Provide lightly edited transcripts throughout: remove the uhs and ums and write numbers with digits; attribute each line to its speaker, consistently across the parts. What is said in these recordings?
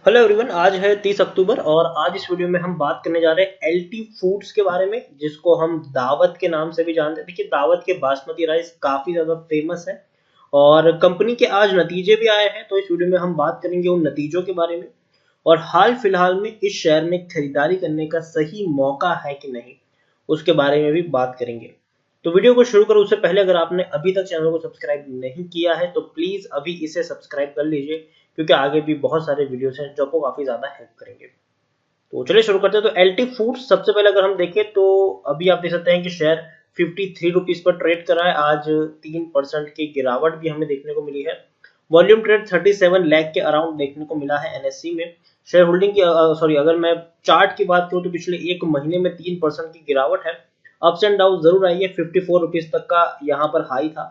Speaker 1: Hello everyone, आज है 30 अक्टूबर और आज इस वीडियो में हम बात करने जा रहे हैं एलटी फूड्स के बारे में, जिसको हम दावत के नाम से भी जानते हैं। देखिए, दावत के बासमती राइस काफ़ी ज़्यादा फेमस है और कंपनी के आज नतीजे भी आए हैं। तो इस वीडियो में हम बात करेंगे उन नतीजों के बारे में और हाल फिलहाल में इस शेयर में खरीदारी करने का सही मौका है कि नहीं, उसके बारे में भी बात करेंगे। तो वीडियो को शुरू करो उससे पहले अगर आपने अभी तक चैनल को सब्सक्राइब नहीं किया है तो प्लीज़ अभी इसे सब्सक्राइब कर लीजिए, क्योंकि आगे भी बहुत सारे वीडियोस हैं जो आपको काफ़ी ज़्यादा हेल्प करेंगे। तो चलिए शुरू करते हैं। तो एलटी फूड्स सबसे पहले अगर हम देखें तो अभी आप देख सकते हैं कि शेयर 53 रुपीज़ पर ट्रेड कर रहा है। आज 3% की गिरावट भी हमें देखने को मिली है। वॉल्यूम ट्रेड 37 लाख के अराउंड देखने को मिला है एनएससी में। शेयर होल्डिंग की अगर मैं चार्ट की बात करूँ तो पिछले एक महीने में 3% की गिरावट है। अप्स एंड डाउन जरूर आई है। 54 रुपीज़ तक का यहाँ पर हाई था,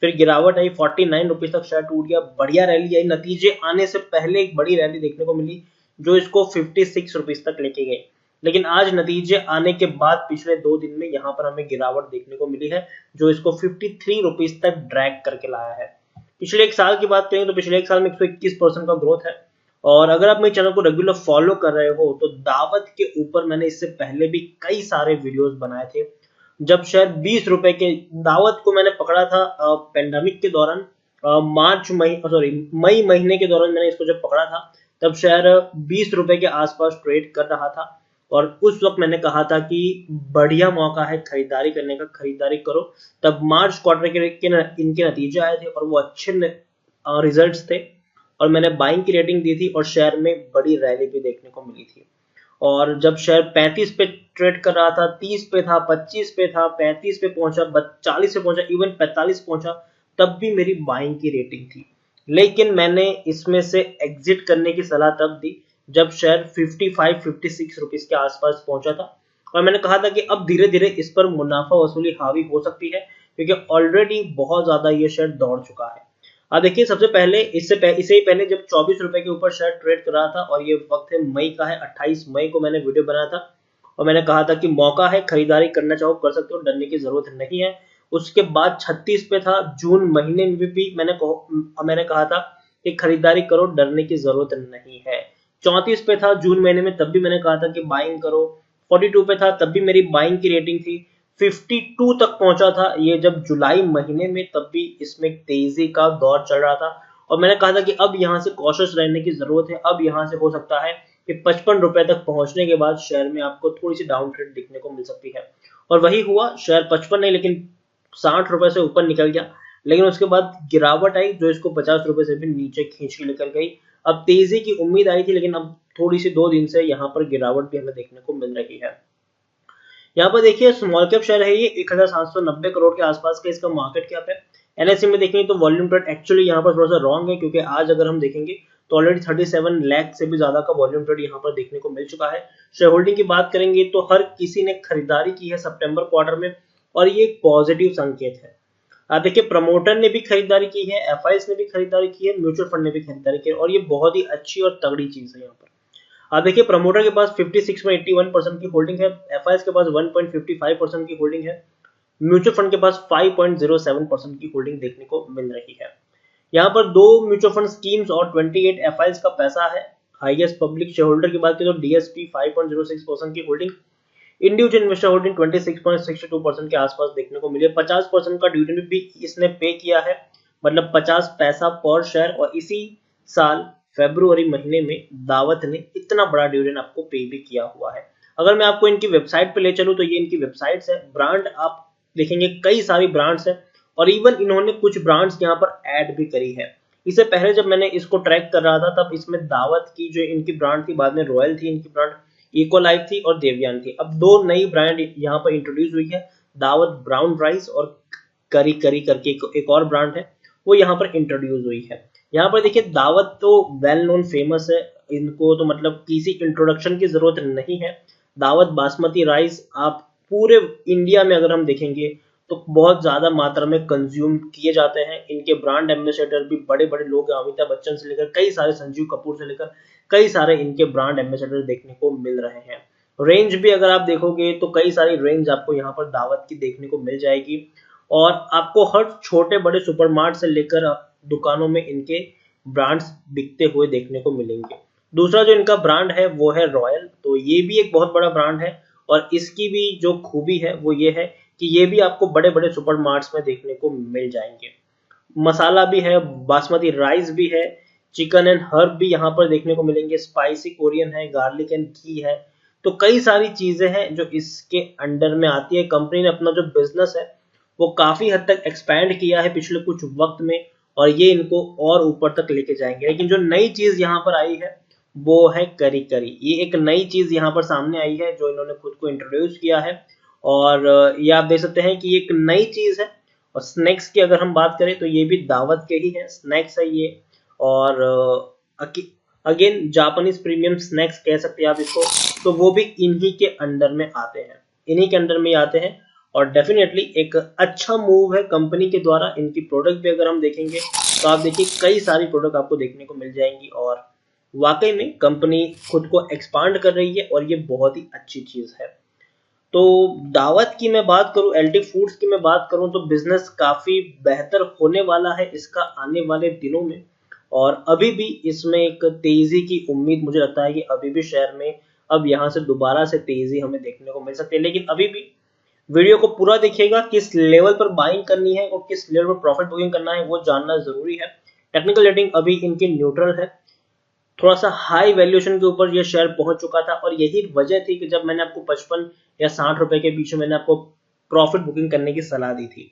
Speaker 1: फिर गिरावट आई, 49 रुपीज़ तक शेयर टूट गया। बढ़िया रैली आई, नतीजे आने से पहले एक बड़ी रैली देखने को मिली जो इसको 56 रुपीज़ तक लेके गई। लेकिन आज नतीजे आने के बाद पिछले 2 दिन में यहाँ पर हमें गिरावट देखने को मिली है, जो इसको 53 रुपीज़ तक ड्रैग करके लाया है। पिछले एक साल की बात करें तो पिछले एक साल में 121% का ग्रोथ है। और अगर आप मेरे चैनल को रेगुलर फॉलो कर रहे हो तो दावत के ऊपर मैंने इससे पहले भी कई सारे वीडियोस बनाए थे। जब शेयर 20 रुपए के, दावत को मैंने पकड़ा था पेंडेमिक के दौरान, मई महीने के दौरान मैंने इसको जब पकड़ा था तब शेयर 20 रुपए के आसपास ट्रेड कर रहा था। और उस वक्त मैंने कहा था कि बढ़िया मौका है खरीदारी करने का, खरीदारी करो। तब मार्च क्वार्टर के इनके नतीजे आए थे और वो अच्छे रिजल्ट्स थे और मैंने बाइंग की रेटिंग दी थी और शेयर में बड़ी रैली भी देखने को मिली थी। और जब शेयर 35 पे ट्रेड कर रहा था, 30 पे था, 25 पे था, 35 पे पहुंचा, 40 पे पहुंचा, इवन 45 पहुंचा, तब भी मेरी बाइंग की रेटिंग थी। लेकिन मैंने इसमें से एग्जिट करने की सलाह तब दी जब शेयर 55-56 रुपीज के आसपास पहुंचा था और मैंने कहा था कि अब धीरे धीरे इस पर मुनाफा वसूली हावी हो सकती है, क्योंकि ऑलरेडी बहुत ज्यादा ये शेयर दौड़ चुका है। अब देखिए, सबसे पहले इससे ही पहले जब 24 रुपए के ऊपर शेयर ट्रेड कर रहा था और ये वक्त है मई का है, 28 मई को मैंने वीडियो बनाया था और मैंने कहा था कि मौका है, खरीदारी करना चाहो कर सकते हो, डरने की जरूरत नहीं है। उसके बाद 36 पे था, जून महीने में भी मैंने कहा था कि खरीदारी करो, डरने की जरूरत नहीं है। 34 पे था जून महीने में, तब भी मैंने कहा था कि बाइंग करो। 42 पे था, तब भी मेरी बाइंग की रेटिंग थी। 52 तक पहुंचा था ये जब जुलाई महीने में, तब भी इसमें तेजी का दौर चल रहा था और मैंने कहा था कि अब यहां से कॉशियस रहने की जरूरत है। अब यहां से हो सकता है कि 55 रुपए तक पहुंचने के बाद शेयर में आपको थोड़ी सी डाउन ट्रेड दिखने को मिल सकती है और वही हुआ। शेयर 55 नहीं लेकिन 60 रुपए से ऊपर निकल गया, लेकिन उसके बाद गिरावट आई जो इसको 50 रुपए से भी नीचे खींच के निकल गई। अब तेजी की उम्मीद आई थी, लेकिन अब थोड़ी सी 2 दिन से यहाँ पर गिरावट भी हमें देखने को मिल रही है। यहाँ पर देखिए, स्मॉल कैप शेयर है ये, 1790 करोड़ के आसपास का इसका मार्केट कैप है। एनएससी में देखेंगे तो वॉल्यूम ट्रेड एक्चुअली यहाँ पर थोड़ा सा रॉन्ग है, क्योंकि आज अगर हम देखेंगे तो ऑलरेडी 37 लाख से भी ज्यादा का वॉल्यूम ट्रेड यहाँ पर देखने को मिल चुका है। शेयर होल्डिंग की बात करेंगे तो हर किसी ने खरीदारी की है सितंबर क्वार्टर में और ये एक पॉजिटिव संकेत है। आप देखिए, प्रमोटर ने भी खरीदारी की है, एफआईएस ने भी खरीदारी की है, म्यूचुअल फंड ने भी खरीदारी की है और ये बहुत ही अच्छी और तगड़ी चीज है। यहाँ पर आप देखिए, प्रमोटर के पास 56.81% की होल्डिंग है, एफआईएस के पास 1.55% की होल्डिंग है, म्यूचुअल फंड के पास 5.07% की होल्डिंग देखने को मिल रही है। यहाँ पर 2 म्यूचुअल फंड स्कीम्स और 28 एफआईएस का पैसा है। हाईएस्ट पब्लिक शेयर होल्डर की बात करें तो डीएसपी 5.06% की होल्डिंग, इंडिविजुअल इन्वेस्टर होल्डिंग 26.62% के आसपास देखने को मिली है। 50% का डिविडेंड भी इसने पे किया है, मतलब 50 पैसा पर शेयर। और इसी साल फरवरी महीने में दावत ने इतना बड़ा डिविडेंड आपको पे भी किया हुआ है। अगर मैं आपको इनकी वेबसाइट पे ले चलूं तो ये इनकी वेबसाइट्स है। ब्रांड आप देखेंगे कई सारी ब्रांड्स है और इवन इन्होंने कुछ ब्रांड्स यहाँ पर ऐड भी करी है। इससे पहले जब मैंने इसको ट्रैक कर रहा था तब इसमें दावत की जो इनकी ब्रांड थी, बाद में रॉयल थी इनकी ब्रांड, इको लाइफ थी और देवयान थी। अब 2 नई ब्रांड यहाँ पर इंट्रोड्यूस हुई है, दावत ब्राउन राइस और करी करी करके एक और ब्रांड है, वो यहाँ पर इंट्रोड्यूस हुई है। यहाँ पर देखिए, दावत तो वेल नोन फेमस है, इनको तो मतलब किसी इंट्रोडक्शन की जरूरत नहीं है। दावत बासमती राइस आप पूरे इंडिया में अगर हम देखेंगे तो बहुत ज्यादा मात्रा में कंज्यूम किए जाते हैं। इनके ब्रांड एम्बेसडर भी बड़े बड़े लोग हैं, अमिताभ बच्चन से लेकर कई सारे, संजीव कपूर से लेकर कई सारे इनके ब्रांड एम्बेसडर देखने को मिल रहे हैं। रेंज भी अगर आप देखोगे तो कई सारी रेंज आपको यहाँ पर दावत की देखने को मिल जाएगी और आपको हर छोटे बड़े सुपरमार्ट से लेकर दुकानों में इनके ब्रांड्स बिकते हुए देखने को मिलेंगे। दूसरा जो इनका ब्रांड है वो है रॉयल, तो ये भी एक बहुत बड़ा ब्रांड है और इसकी भी जो खूबी है वो ये है कि ये भी आपको बड़े बड़े सुपर मार्ट्स में देखने को मिल जाएंगे। मसाला भी है, बासमती राइस भी है, चिकन एंड हर्ब भी यहाँ पर देखने को मिलेंगे, स्पाइसी कोरियन है, गार्लिक एंड घी है। तो कई सारी चीजें हैं जो इसके अंडर में आती है। कंपनी ने अपना जो बिजनेस है वो काफी हद तक एक्सपैंड किया है पिछले कुछ वक्त में और ये इनको और ऊपर तक लेके जाएंगे। लेकिन जो नई चीज यहाँ पर आई है वो है करी करी। ये एक नई चीज यहाँ पर सामने आई है जो इन्होंने खुद को इंट्रोड्यूस किया है और ये आप देख सकते हैं कि ये एक नई चीज है। और स्नैक्स की अगर हम बात करें तो ये भी दावत के ही है, स्नैक्स है ये। और अगेन जापानीज प्रीमियम स्नैक्स कह सकते हैं आप इसको, तो वो भी इन्हीं के अंडर में आते हैं, इन्हीं के अंडर में आते हैं। और डेफिनेटली एक अच्छा मूव है कंपनी के द्वारा। इनकी प्रोडक्ट भी अगर हम देखेंगे तो आप देखिए कई सारी प्रोडक्ट आपको देखने को मिल जाएंगी और वाकई में कंपनी खुद को एक्सपांड कर रही है और ये बहुत ही अच्छी चीज है। तो दावत की मैं बात करूं, एलटी फूड्स की मैं बात करूं तो बिजनेस काफी बेहतर होने वाला है इसका आने वाले दिनों में। और अभी भी इसमें एक तेजी की उम्मीद मुझे लगता है कि अभी भी शेयर में अब यहाँ से दोबारा से तेजी हमें देखने को मिल सकती है। लेकिन अभी भी वीडियो को पूरा देखिएगा, किस लेवल पर बाइंग करनी है और किस लेवल पर प्रॉफिट बुकिंग करना है वो जानना जरूरी है। टेक्निकल रेटिंग अभी इनकी न्यूट्रल है, थोड़ा सा हाई वैल्यूएशन के ऊपर ये शेयर पहुंच चुका था और यही वजह थी कि जब मैंने आपको 55 या 60 रुपए के बीच में मैंने आपको प्रॉफिट बुकिंग करने की सलाह दी थी।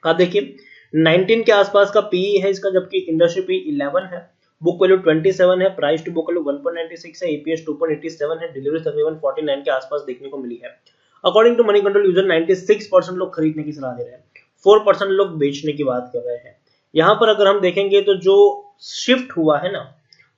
Speaker 1: आप देखिए 19 के आसपास का पीई है इसका, जबकि इंडस्ट्री पी 11 है, बुक वैल्यू 27 है, प्राइस टू बुक वैल्यू 1.96 है, ईपीएस 2.87 है, डिलीवरी तकरीबन 49 के आसपास देखने को मिली है। According to Moneycontrol user 96% लोग खरीदने की सलाह दे रहे हैं, 4% लोग बेचने की बात कर रहे हैं। यहाँ पर अगर हम देखेंगे तो जो शिफ्ट हुआ है ना,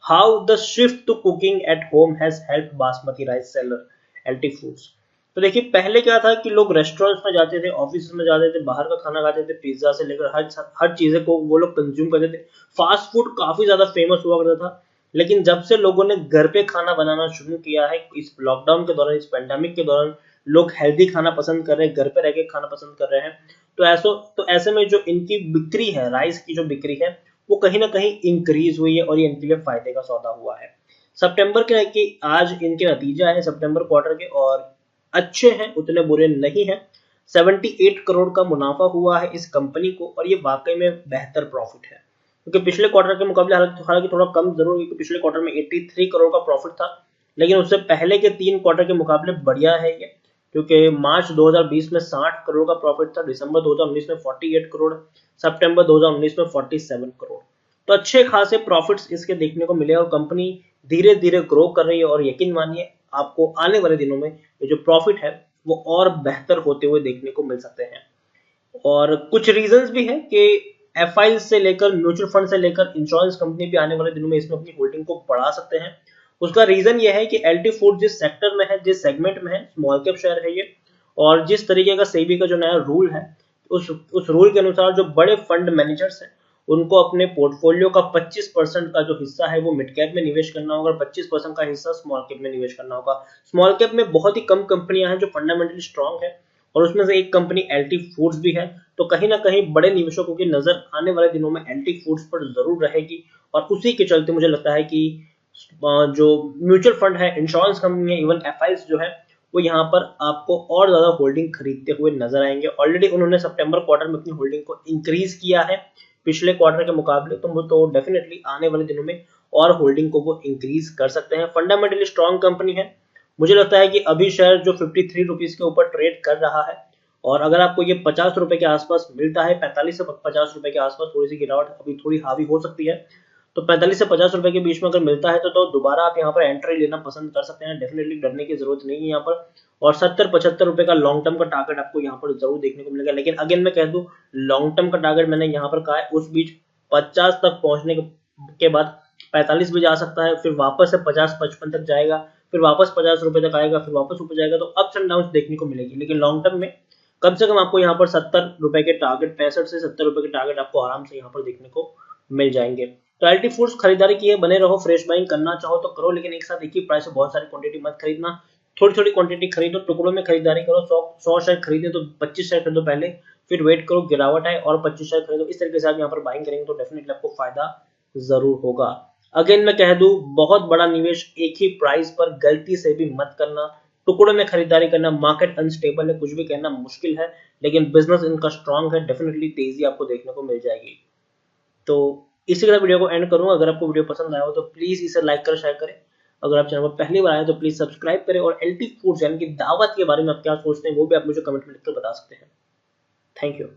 Speaker 1: how the shift to cooking at home has help basmati rice seller LT Foods. तो देखिए पहले क्या था कि लोग रेस्टोरेंट्स में जाते थे, ऑफिस में जाते थे, बाहर का खाना खाते थे, पिज्जा से लेकर हर चीजें को वो लोग कंज्यूम करते थे। फास्ट फूड काफी ज्यादा फेमस हुआ करता था। लेकिन जब से लोगों ने घर पे खाना बनाना शुरू किया है इस लॉकडाउन के दौरान, इस पेंडेमिक के दौरान, लोग हेल्दी खाना पसंद कर रहे हैं, घर पे रह के खाना पसंद कर रहे हैं। तो ऐसे में जो इनकी बिक्री है, राइस की जो बिक्री है वो कहीं ना कहीं इंक्रीज हुई है और ये इनके लिए फायदे का सौदा हुआ है। सितंबर के आज इनके नतीजा है सितंबर क्वार्टर के और अच्छे हैं, उतने बुरे नहीं हैं। 78 करोड़ का मुनाफा हुआ है इस कंपनी को और ये वाकई में बेहतर प्रॉफिट है, क्योंकि पिछले क्वार्टर के मुकाबले हालांकि थोड़ा कम जरूर, क्योंकि पिछले क्वार्टर में 83 करोड़ का प्रॉफिट था, लेकिन उससे पहले के 3 क्वार्टर के मुकाबले बढ़िया है ये। क्योंकि मार्च 2020 में 60 करोड़ का प्रॉफिट था, दिसंबर 2019 में 48 करोड़, सितंबर 2019 में 47 करोड़। तो अच्छे खासे प्रॉफिट्स इसके देखने को मिले और कंपनी धीरे धीरे ग्रो कर रही है और यकीन मानिए आपको आने वाले दिनों में ये जो प्रॉफिट है वो और बेहतर होते हुए देखने को मिल सकते हैं। और कुछ रीजंस भी है कि एफआई से लेकर म्यूचुअल फंड से लेकर इंश्योरेंस कंपनी भी आने वाले दिनों में इसमें अपनी होल्डिंग को बढ़ा सकते हैं। उसका रीजन ये है कि एलटी फूड जिस सेक्टर में है, जिस सेगमेंट में है, स्मॉल कैप शेयर है ये, और जिस तरीके का सेबी का जो नया रूल है उस रूल के अनुसार जो बड़े फंड मैनेजर्स हैं उनको अपने पोर्टफोलियो का 25% का जो हिस्सा है वो मिड कैप में निवेश करना होगा, 25% का हिस्सा स्मॉल कैप में निवेश करना होगा। स्मॉल कैप में बहुत ही कम कंपनियां हैं जो फंडामेंटली स्ट्रांग है और उसमें से एक कंपनी एलटी फूड्स भी है। तो कहीं ना कहीं बड़े निवेशकों की नजर आने वाले दिनों में एलटी फूड्स पर जरूर रहेगी और उसी के चलते मुझे लगता है कि जो म्यूचुअल फंड है, इंश्योरेंस कंपनी है, इवन एफआईज जो है वो यहाँ पर आपको और ज्यादा होल्डिंग खरीदते हुए नजर आएंगे। ऑलरेडी उन्होंने सितंबर क्वार्टर में अपनी होल्डिंग को इंक्रीज किया है पिछले क्वार्टर के मुकाबले, तो डेफिनेटली आने वाले दिनों में और होल्डिंग को वो इंक्रीज कर सकते हैं। फंडामेंटली स्ट्रॉन्ग कंपनी है। मुझे लगता है कि अभी शेयर जो 53 रुपीज के ऊपर ट्रेड कर रहा है और अगर आपको ये 50 रुपए के आसपास मिलता है, 45 से 50 रुपए के आसपास थोड़ी सी गिरावट अभी थोड़ी हावी हो सकती है, तो 45 से 50 रुपए के बीच में अगर मिलता है तो दोबारा आप यहाँ पर एंट्री लेना पसंद कर सकते हैं। डेफिनेटली डरने की जरूरत नहीं है यहाँ पर। और 70-75 रुपए का लॉन्ग टर्म का टारगेट आपको यहाँ पर जरूर देखने को मिलेगा। लेकिन अगेन मैं कह दूं, लॉन्ग टर्म का टारगेट मैंने यहाँ पर कहा है, उस बीच 50 तक पहुंचने के बाद 45 भी जा सकता है, फिर वापस से 50-55 तक जाएगा, फिर वापस 50 रुपए तक आएगा, फिर वापस ऊपर जाएगा। तो अप्स एंड डाउन देखने को मिलेगी, लेकिन लॉन्ग टर्म में कम से कम आपको यहाँ पर 70 रुपए के टारगेट, 65 से 70 रुपए के टारगेट आपको आराम से यहाँ पर देखने को मिल जाएंगे। तो एलटी फूड्स खरीदारी की है, बने रहो, फ्रेश बाइंग करना चाहो तो करो, लेकिन एक साथ एक ही प्राइस में बहुत सारी क्वांटिटी मत खरीदना, थोड़ी थोड़ी क्वांटिटी खरीदो, टुकड़ों में खरीदारी करो। 100 शेयर खरीदे तो 25 शेयर खरीदो पहले, फिर वेट करो गिरावट आए और 25 शेयर खरीदो। इस तरीके से आप यहाँ पर बाइंग करेंगे तो डेफिनेटली आपको फायदा जरूर होगा। अगेन मैं कह दूं, बहुत बड़ा निवेश एक ही प्राइस पर गलती से भी मत करना। टुकड़ों में खरीदारी करना, मार्केट अनस्टेबल है, कुछ भी कहना मुश्किल है, लेकिन बिजनेस इनका स्ट्रांग है, डेफिनेटली तेजी आपको देखने को मिल जाएगी। तो इसी के साथ वीडियो को एंड करूंगा। अगर आपको वीडियो पसंद आया हो तो प्लीज इसे लाइक कर, शेयर करें। अगर आप चैनल पर पहली बार आए तो प्लीज सब्सक्राइब करें, और एलटी फूड्स यानी कि दावत के बारे में आप क्या सोचते हैं वो भी आप मुझे कमेंट में लिखकर बता सकते हैं। Thank you.